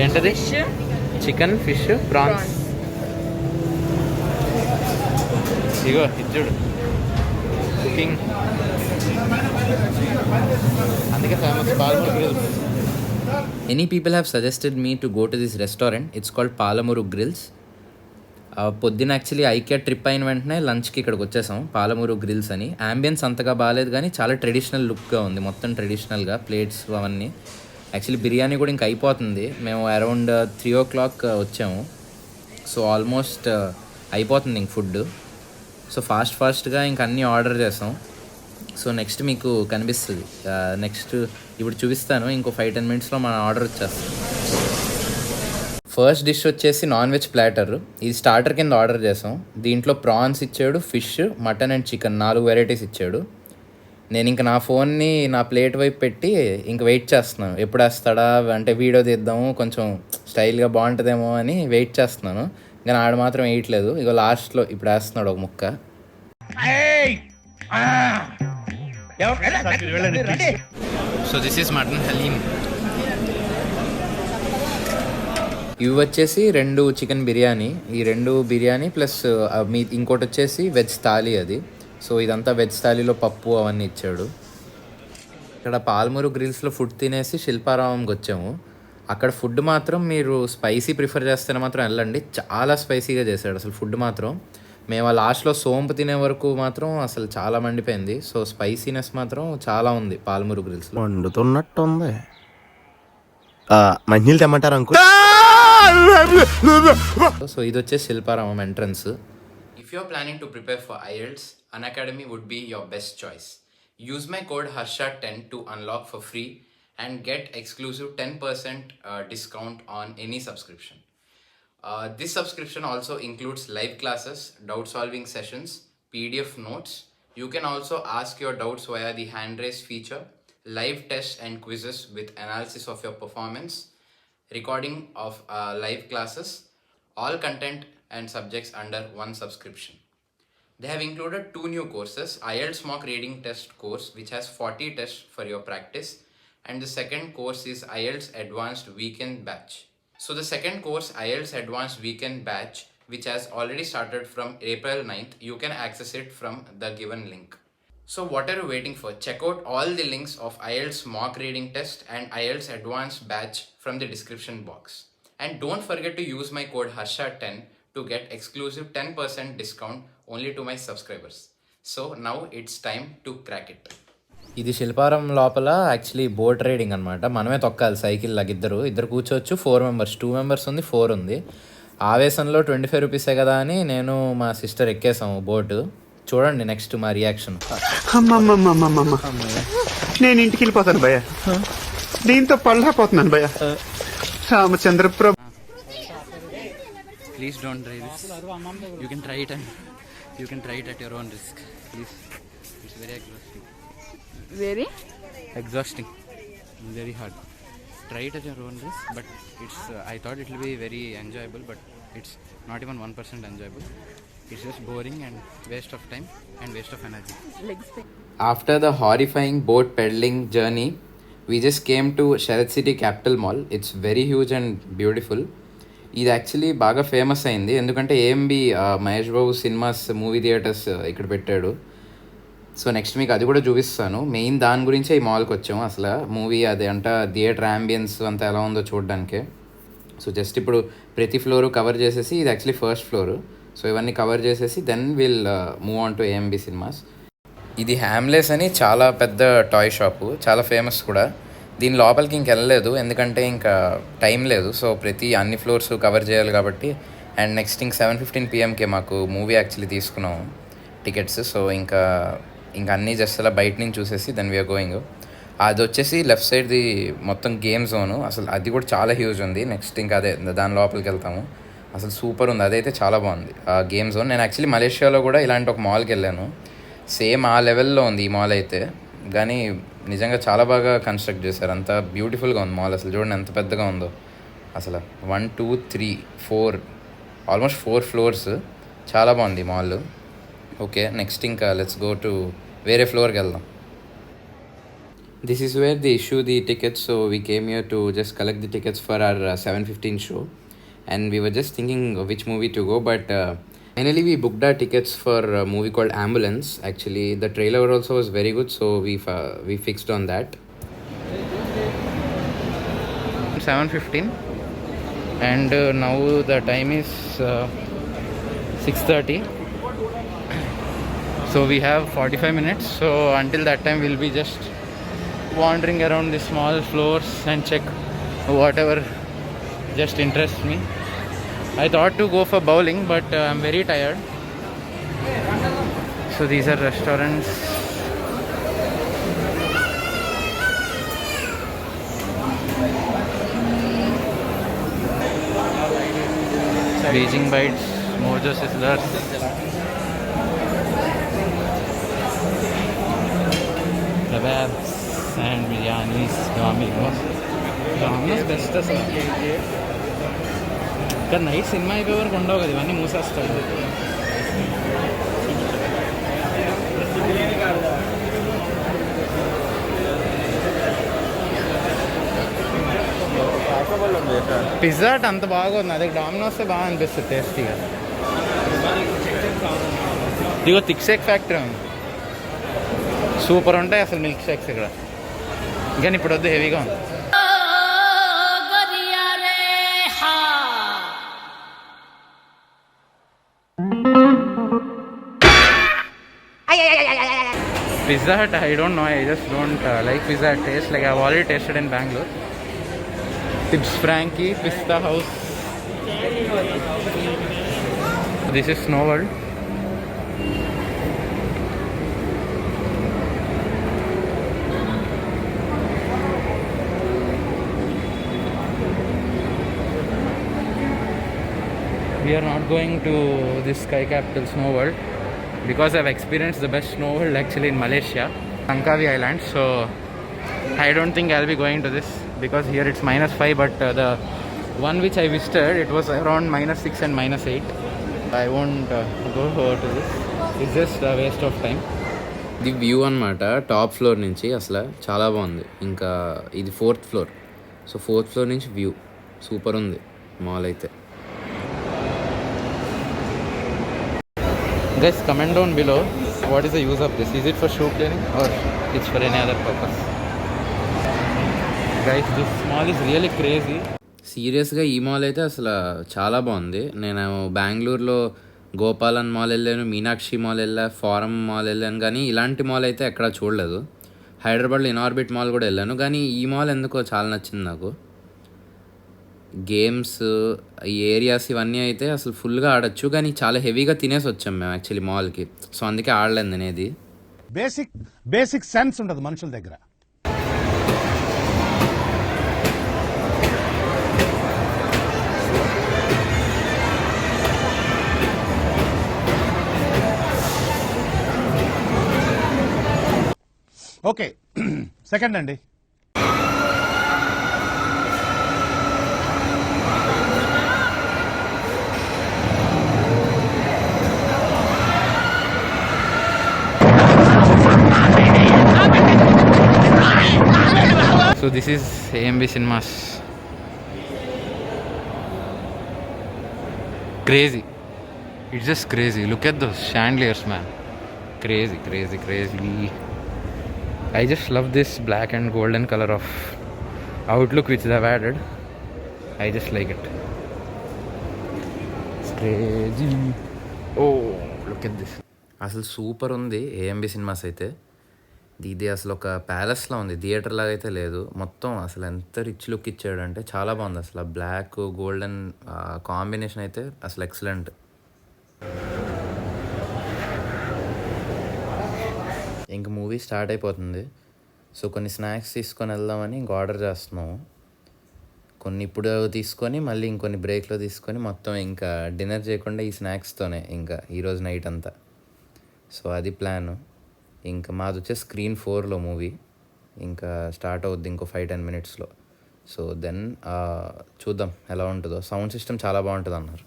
ఏంటది? Chicken, fish, prawns. ఇగో ఇది చూడు, కుకింగ్ అందుకే famous Palamuru grills. Any people have suggested me to go to this restaurant. It's called Palamuru Grills. పొద్దున్న actually IKEA trip అయిన వెంటనే లంచ్కి ఇక్కడికి వచ్చేసాం, పాలమూరు గ్రిల్స్ అని. అంబియన్స్ అంతగా బాగాలేదు కానీ చాలా ట్రెడిషనల్ లుక్గా ఉంది, మొత్తం ట్రెడిషనల్గా ప్లేట్స్ అవన్నీ. యాక్చువల్లీ బిర్యానీ కూడా ఇంకా అయిపోతుంది. మేము అరౌండ్ 3 o'clock వచ్చాము, సో ఆల్మోస్ట్ అయిపోతుంది ఇంక ఫుడ్. సో ఫాస్ట్గా ఇంక అన్నీ ఆర్డర్ చేసాం. సో నెక్స్ట్ మీకు కనిపిస్తుంది, నెక్స్ట్ ఇప్పుడు చూపిస్తాను. ఇంకో 5-10 minutesలో మన ఆర్డర్ వచ్చేస్తుంది. ఫస్ట్ డిష్ వచ్చేసి నాన్ వెజ్ ప్లాటర్. ఇది స్టార్టర్ కింద ఆర్డర్ చేసాం. దీంట్లో ప్రాన్స్ ఇచ్చాడు, fish, mutton and chicken 4 varieties ఇచ్చాడు. నేను ఇంక నా ఫోన్ని నా ప్లేట్ వైపు పెట్టి ఇంక వెయిట్ చేస్తున్నాను, ఎప్పుడు వేస్తాడా అంటే వీడియో తీద్దాము కొంచెం స్టైల్గా బాగుంటుందేమో అని వెయిట్ చేస్తున్నాను. కానీ ఆడ మాత్రం వేయట్లేదు. ఇక లాస్ట్లో ఇప్పుడు వేస్తున్నాడు ఒక ముక్క. So this is mutton haleem. ఇవి వచ్చేసి 2 చికెన్ బిర్యానీ, ఈ 2 బిర్యానీ ప్లస్ మీ ఇంకోటి వచ్చేసి వెజ్ థాలీ అది. సో ఇదంతా వెజ్ థాలీలో పప్పు అవన్నీ ఇచ్చాడు. ఇక్కడ పాలమూరు గ్రిల్స్లో ఫుడ్ తినేసి శిల్పారామంకి వచ్చాము. అక్కడ ఫుడ్ మాత్రం మీరు స్పైసీ ప్రిఫర్ చేస్తేనే మాత్రం వెళ్ళండి, చాలా స్పైసీగా చేశాడు అసలు ఫుడ్ మాత్రం. మేము ఆ లాస్ట్లో సోంపు తినే వరకు మాత్రం అసలు చాలా మండిపోయింది. సో స్పైసీనెస్ మాత్రం చాలా ఉంది పాలమూరు గ్రిల్స్లో. వండుతున్నట్టుంది. మంచినీళ్ళు తెమ్మంటారు అంకుల్? సో ఇది వచ్చేసి Shilparamam entrance. If you are planning to prepare for IELTS, unacademy would be your best choice. Use my code harsha10 to unlock for free and get exclusive 10% discount on any subscription. This subscription also includes live classes, doubt solving sessions, PDF notes. You can also ask your doubts via the hand raise feature, live tests and quizzes with analysis of your performance, recording of live classes, all content and subjects under one subscription. They have included 2 new courses, IELTS mock reading test course which has 40 tests for your practice, and the second course is IELTS advanced weekend batch. So the second course, IELTS advanced weekend batch, which has already started from April 9th, you can access it from the given link. So what are you waiting for? Check out all the links of IELTS mock reading test and IELTS advanced batch from the description box. And don't forget to use my code harsha10 to get exclusive 10% discount only to my subscribers. So now it's time to crack it. ఇది శిల్పారం లోపల actually boat riding అనమాట. మనమే తొక్కాలి cycle లాగా. ఇద్దరు కూర్చోవచ్చు. 4 members, 2 members ఉంది, 4 ఉంది. ఆవేశంలో 25 రూపీసే కదా అని నేను మా సిస్టర్ ఎక్కేసాము బోటు. చూడండి నెక్స్ట్ మా రియాక్షన్. నేను ఇంటికి వెళ్ళిపోతాను భయ్య, దీంతో పళ్ళపోతున్నాను భయ్య. Ramachandra Prabhu, please don't try this. You can try it and you can try it at your own risk. Please, it's very exhausting. Very exhausting, very hard. Try it at your own risk, but it's I thought it will be very enjoyable, but it's not even 1% enjoyable. It's just boring and waste of time and waste of energy. After the horrifying boat pedaling journey, we just came to Sharath City Capital Mall. It's very huge and beautiful. ఇది actually బాగా famous అయింది ఎందుకంటే AMB Mahesh Babu cinemas movie theatres ఇక్కడ పెట్టాడు. So next మీకు అది కూడా చూపిస్తాను. మెయిన్ దాని గురించే ఈ మాల్కి వచ్చాము. అసలు మూవీ అది అంట థియేటర్ అంబియన్స్ అంతా ఎలా ఉందో చూడడానికే. సో జస్ట్ ఇప్పుడు ప్రతి ఫ్లోరు కవర్ చేసేసి, ఇది యాక్చువల్లీ ఫస్ట్ ఫ్లోరు. సో ఇవన్నీ కవర్ చేసేసి then will move on to AMB cinemas. ఇది హ్యామ్లెస్ అని చాలా పెద్ద టాయ్ షాపు, చాలా ఫేమస్ కూడా. దీని లోపలికి ఇంక వెళ్ళలేదు ఎందుకంటే ఇంకా టైం లేదు. సో అన్ని ఫ్లోర్స్ కవర్ చేయాలి కాబట్టి. అండ్ నెక్స్ట్ ఇంక 7:15 PM మాకు మూవీ యాక్చువల్లీ తీసుకున్నాము టికెట్స్. సో ఇంకా అన్నీ జస్ట్ అలా బయట నుంచి చూసేసి దెన్ వీఆర్ గోయింగ్. అది వచ్చేసి లెఫ్ట్ సైడ్ది మొత్తం గేమ్ జోను. అసలు అది కూడా చాలా హ్యూజ్ ఉంది. నెక్స్ట్ ఇంకా అదే దాని లోపలికి వెళ్తాము. అసలు సూపర్ ఉంది, అదైతే చాలా బాగుంది ఆ గేమ్ జోన్. నేను యాక్చువల్లీ మలేషియాలో కూడా ఇలాంటి ఒక మాల్కి వెళ్ళాను, సేమ్ ఆ లెవెల్లో ఉంది ఈ మాల్ అయితే. కానీ నిజంగా చాలా బాగా కన్స్ట్రక్ట్ చేశారు, అంత బ్యూటిఫుల్గా ఉంది మాల్. అసలు చూడండి ఎంత పెద్దగా ఉందో. అసలు 1 2 3 4 ఆల్మోస్ట్ 4 ఫ్లోర్స్. చాలా బాగుంది ఈ మాల్. ఓకే నెక్స్ట్ ఇంకా లెట్స్ గో టు వేరే ఫ్లోర్కి వెళ్దాం. This is where they issue the tickets, so we came here to just collect the tickets for our 7:15 show, and we were just thinking of which movie to go, but finally we booked our tickets for a movie called Ambulance. Actually, the trailer also was very good, so we fixed on that. 7:15, and now the time is 6:30. So we have 45 minutes. So until that time, we'll be just wandering around the small floors and check whatever just interests me. I thought to go for bowling, but I'm very tired. So these are restaurants. Beijing Bites, Mojo Sizzlers. Kebabs and biryanis, Domino's best అసలు. ఇక్కడ night cinema అయిపోయే వరకు ఉండవు కదా, ఇవన్నీ మూసేస్తాడు. Pizza అంత బాగుంది, అదే డామినోస్ బాగా అనిపిస్తుంది టేస్టీగా. ఇదిగో థిక్ షేక్ ఫ్యాక్టరీ ఉంది, సూపర్ ఉంటాయి అసలు మిల్క్ షేక్స్ ఇక్కడ. ఇంకా ఇప్పుడు వద్దు, హెవీగా ఉంది. Pizza Hut, I don't know, I just don't like Pizza Hut taste. Like I've already tasted in Bangalore. Tips Frankie, Pista House. This is Snow World. We are not going to this sky capital Snow World because I've experienced the best snow world actually in Malaysia, Langkawi Island. So I don't think I'll be going to this because here it's -5, but the one which I visited, it was around -6 and -8. I won't go to this. It's just a waste of time. The view అన్నమాట top floor నుంచి అసలు చాలా బాగుంది. ఇంకా ఇది 4th floor, so 4th floor నుంచి view super ఉంది mall అయితే. Guys, comment down below what is the use of this. Is it for shoe cleaning or it's for any other purpose? Guys, this mall is really crazy. సీరియస్గా ఈ mall అయితే అసలు చాలా బాగుంది. నేను బెంగళూరులో గోపాలన్ మాల్ వెళ్ళాను, మీనాక్షి మాల్ వెళ్ళా, ఫారం మాల్ వెళ్ళాను, కానీ ఇలాంటి మాల్ అయితే ఎక్కడా చూడలేదు. హైదరాబాద్లో ఇన్ఆర్బిట్ మాల్ కూడా వెళ్ళాను, కానీ ఈ మాల్ ఎందుకో చాలా నచ్చింది నాకు. గేమ్స్, ఈ ఏరియాస్ ఇవన్నీ అయితే అసలు ఫుల్గా ఆడచ్చు, కానీ చాలా హెవీగా తినేసి వచ్చాం మేము యాక్చువల్లీ మాల్కి. సో అందుకే ఆడలేదు అనేది. బేసిక్ సెన్స్ ఉండదు మనుషుల దగ్గర. ఓకే, సెకండ్ అండి. So this is AMB Cinemas. Crazy. It's just crazy. Look at those chandeliers, man. Crazy, crazy, crazy. I just love this black and golden color of outlook which they have added. I just like it. It's crazy. Oh, look at this. అసలు super ఉంది AMB cinemas అయితే. ఇది అసలు ఒక ప్యాలెస్లా ఉంది, theatre లాగా అయితే లేదు. మొత్తం అసలు ఎంత రిచ్ లుక్ ఇచ్చాడంటే చాలా బాగుంది. అసలు బ్లాక్ గోల్డెన్ కాంబినేషన్ అయితే అసలు ఎక్సలెంట్. ఇంక మూవీ స్టార్ట్ అయిపోతుంది. సో కొన్ని స్నాక్స్ తీసుకొని వెళ్దామని ఇంక ఆర్డర్ చేస్తున్నాము. కొన్ని ఇప్పుడు తీసుకొని మళ్ళీ ఇంకొన్ని బ్రేక్లో తీసుకొని మొత్తం ఇంకా డిన్నర్ చేయకుండా ఈ స్నాక్స్తోనే ఇంకా ఈరోజు నైట్ అంతా. సో అది ప్లాను. ఇంకా మాది వచ్చే స్క్రీన్ 4లో మూవీ ఇంకా స్టార్ట్ అవుద్ది ఇంకో 5-10 మినిట్స్లో. సో దెన్ చూద్దాం ఎలా ఉంటుందో. సౌండ్ సిస్టమ్ చాలా బాగుంటుంది అన్నారు.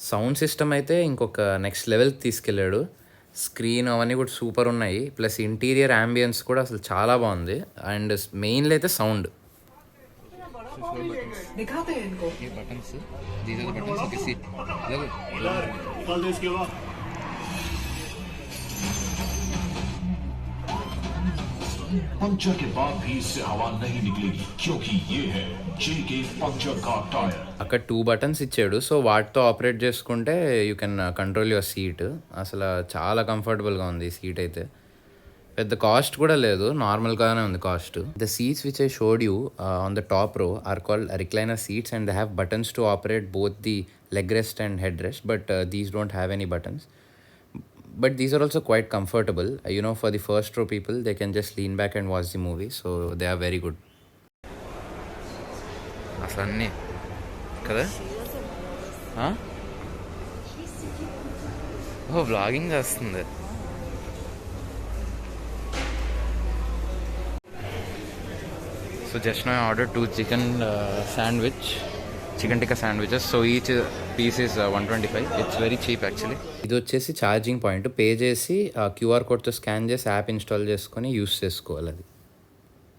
సౌండ్ సిస్టమ్ అయితే ఇంకొక నెక్స్ట్ లెవెల్కి తీసుకెళ్ళాడు. స్క్రీన్ అవన్నీ కూడా సూపర్ ఉన్నాయి. ప్లస్ ఇంటీరియర్ యాంబియన్స్ కూడా అసలు చాలా బాగుంది. అండ్ మెయిన్లీ అయితే సౌండ్. पंचर के बाद भी इससे हवा नहीं निकलेगी क्योंकि ये है JK पंचर का टायर. అక్కడ 2 బటన్స్ ఇచ్చాడు. సో వాటితో ఆపరేట్ చేసుకుంటే you can control your seat. అసలు చాలా కంఫర్టబుల్గా ఉంది ఈ సీట్ అయితే. పెద్ద కాస్ట్ కూడా లేదు, నార్మల్గానే ఉంది cost. The seats which I showed you on the top రో are called recliner seats and they have buttons to operate both the leg rest and head rest, but these don't have any buttons. But these are also quite comfortable. For the first row people, they can just lean back and watch the movie. So they are very good. Asanni kada? Huh? Oh, vlogging చేస్తుంది. So just now I ordered 2 chicken tikka sandwiches. So each piece is 125. It's very cheap actually. ఇది వచ్చేసి charging point. Pay చేసి QR కోడ్తో scan చేసి app install చేసుకొని use చేసుకోవాలి. అది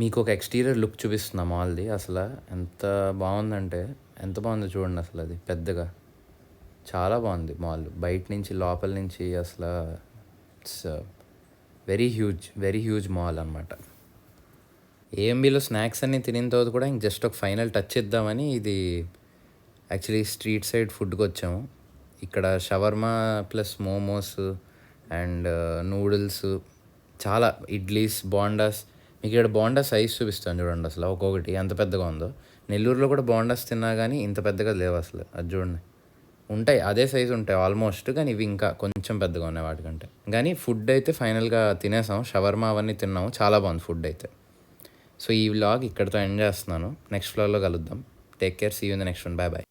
మీకు ఒక ఎక్స్టీరియర్ లుక్ చూపిస్తున్నా మాల్ది. అసలు ఎంత బాగుందంటే ఎంత బాగుందో చూడండి. అసలు అది పెద్దగా చాలా బాగుంది మాల్. బయట నుంచి లోపల నుంచి అసలు ఇట్స్ వెరీ హ్యూజ్ మాల్ అనమాట. ఏఎంబీలో స్నాక్స్ అన్నీ తినిన తర్వాత కూడా ఇంక జస్ట్ ఒక ఫైనల్ టచ్ ఇద్దామని ఇది యాక్చువల్లీ స్ట్రీట్ సైడ్ ఫుడ్కి వచ్చాము. ఇక్కడ shawarma plus momos and noodles, చాలా ఇడ్లీస్, బోండాస్. మీకు ఇక్కడ బోండా సైజ్ చూపిస్తాను చూడండి. అసలు ఒక్కొక్కటి ఎంత పెద్దగా ఉందో. నెల్లూరులో కూడా బోండాస్ తిన్నా కానీ ఇంత పెద్దగా లేవు అసలు. అది చూడండి. ఉంటాయి అదే సైజు ఉంటాయి ఆల్మోస్ట్, కానీ ఇవి ఇంకా కొంచెం పెద్దగా ఉన్నాయి వాటికంటే. కానీ ఫుడ్ అయితే ఫైనల్గా తినేసాం. షవర్మా అవన్నీ తిన్నాము. చాలా బాగుంది ఫుడ్ అయితే. సో ఈ వ్లాగ్ ఇక్కడితో ఎండ్ చేస్తున్నాను. నెక్స్ట్ వ్లాగ్లో కలుద్దాం. Take care. See you in the next one. Bye bye.